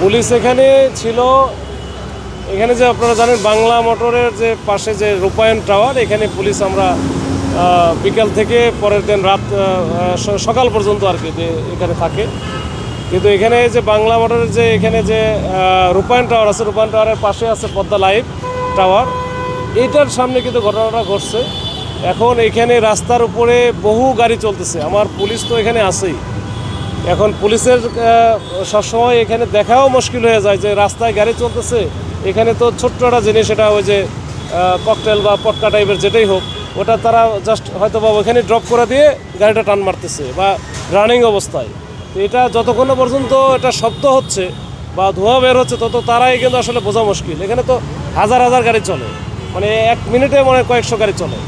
Police এখানে ছিল। এখানে যে আপনারা জানেন বাংলা মোটরের যে পাশে যে রূপায়ণ টাওয়ার, এখানে পুলিশ আমরা বিকাল থেকে পরের দিন রাত সকাল পর্যন্ত আর কি যে এখানে থাকে। কিন্তু এখানে যে বাংলা মোটরের যে এখানে যে রূপায়ণ টাওয়ার আছে, রূপায়ণ টাওয়ারের পাশে আছে পদ্মা লাইভ টাওয়ার, এইটার সামনে কিন্তু ঘটনাটা ঘটছে। এখন এখানে রাস্তার উপরে বহু গাড়ি চলতেছে, আমার পুলিশ তো এখানে আছেই। এখন পুলিশের সবসময় এখানে দেখাও মুশকিল হয়ে যায় যে রাস্তায় গাড়ি চলতেছে, এখানে তো ছোট্ট একটা জিনিস, এটা ওই যে ককটেল বা পটকা টাইপের যেটাই হোক, ওটা তারা জাস্ট হয়তো বা ওখানে ড্রপ করে দিয়ে গাড়িটা টান মারতেছে বা রানিং অবস্থায়। তো এটা যতক্ষণ পর্যন্ত এটা শব্দ হচ্ছে বা ধোঁয়া বের হচ্ছে তত তারাই কিন্তু আসলে বোঝা মুশকিল। এখানে তো হাজার হাজার গাড়ি চলে, মানে এক মিনিটে মনে হয় কয়েকশো গাড়ি চলে।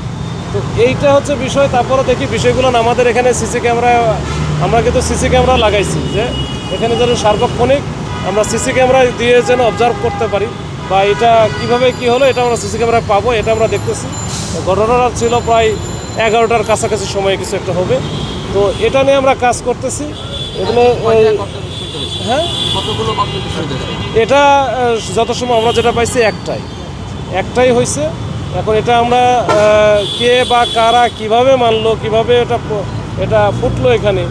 তো এইটা হচ্ছে বিষয়। তারপরে দেখি বিষয়গুলো আমাদের এখানে সিসি ক্যামেরা, আমরা কিন্তু সিসি ক্যামেরা লাগাইছি যে এখানে যেন সার্বক্ষণিক আমরা সিসি ক্যামেরা দিয়ে যেন অবজার্ভ করতে পারি বা এটা কিভাবে কি হলো এটা আমরা সিসি ক্যামেরায় পাবো, এটা আমরা দেখতেছি। ঘটনাটা ছিল প্রায় 11টার কাছাকাছি সময়ে কিছু একটা হবে। তো এটা নিয়ে আমরা কাজ করতেছি। এগুলো হ্যাঁ, এটা যত সময় আমরা যেটা পাইছি একটাই হয়েছে। এখন এটা আমরা কে বা কারা কিভাবে মানলো, কিভাবে এটা ফুটলো এখানে,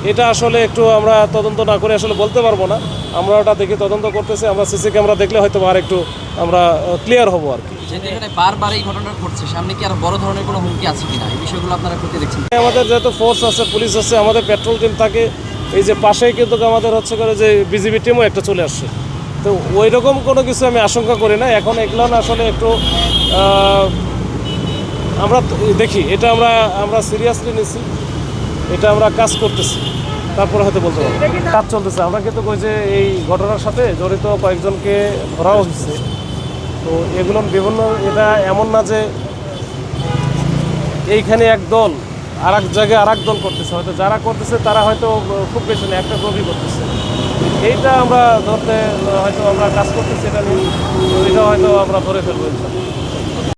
এটা আসলে একটু আমরা তদন্ত না করে আসলে বলতে পারবো না। আমরা ওটা দেখে তদন্ত করতেছি। আমরা সিসি ক্যামেরা দেখলে হয়তো আর একটু আমরা ক্লিয়ার হবো আর কি। বারবার এই ঘটনা ঘটছে, সামনে কি আরো বড় ধরনের কোনো হুমকি আছে কিনা, এই বিষয়গুলো আপনারা খতিয়ে দেখছেন? আমাদের যেহেতু ফোর্স আছে, পুলিশ আছে, আমাদের পেট্রোল টিম থাকে। এই যে পাশেই কিন্তু আমাদের হচ্ছে করে যে বিজিবি টিমও একটা চলে আসছে। তো ওই রকম কোনো কিছু আমি আশঙ্কা করি না। এখন এগুলো আসলে একটু আমরা দেখি, এটা আমরা সিরিয়াসলি নিছি, এটা আমরা কাজ করতেছি, তারপরে হয়তো বলতে পারবো। কাজ চলতেছে। আমরা কিন্তু ওই যে এই ঘটনার সাথে জড়িত কয়েকজনকে ধরাও হচ্ছে। তো এগুলো বিভিন্ন, এটা এমন না যে এইখানে এক দল আর এক জায়গায় আর এক দল করতেছে, হয়তো যারা করতেছে তারা হয়তো খুব বেশি না, একটা গ্রুপই করতেছে। এইটা আমরা ধরতে হয়তো আমরা কাজ করতেছি, এটা নিয়ে, এটা হয়তো আমরা ধরে ফেলবো।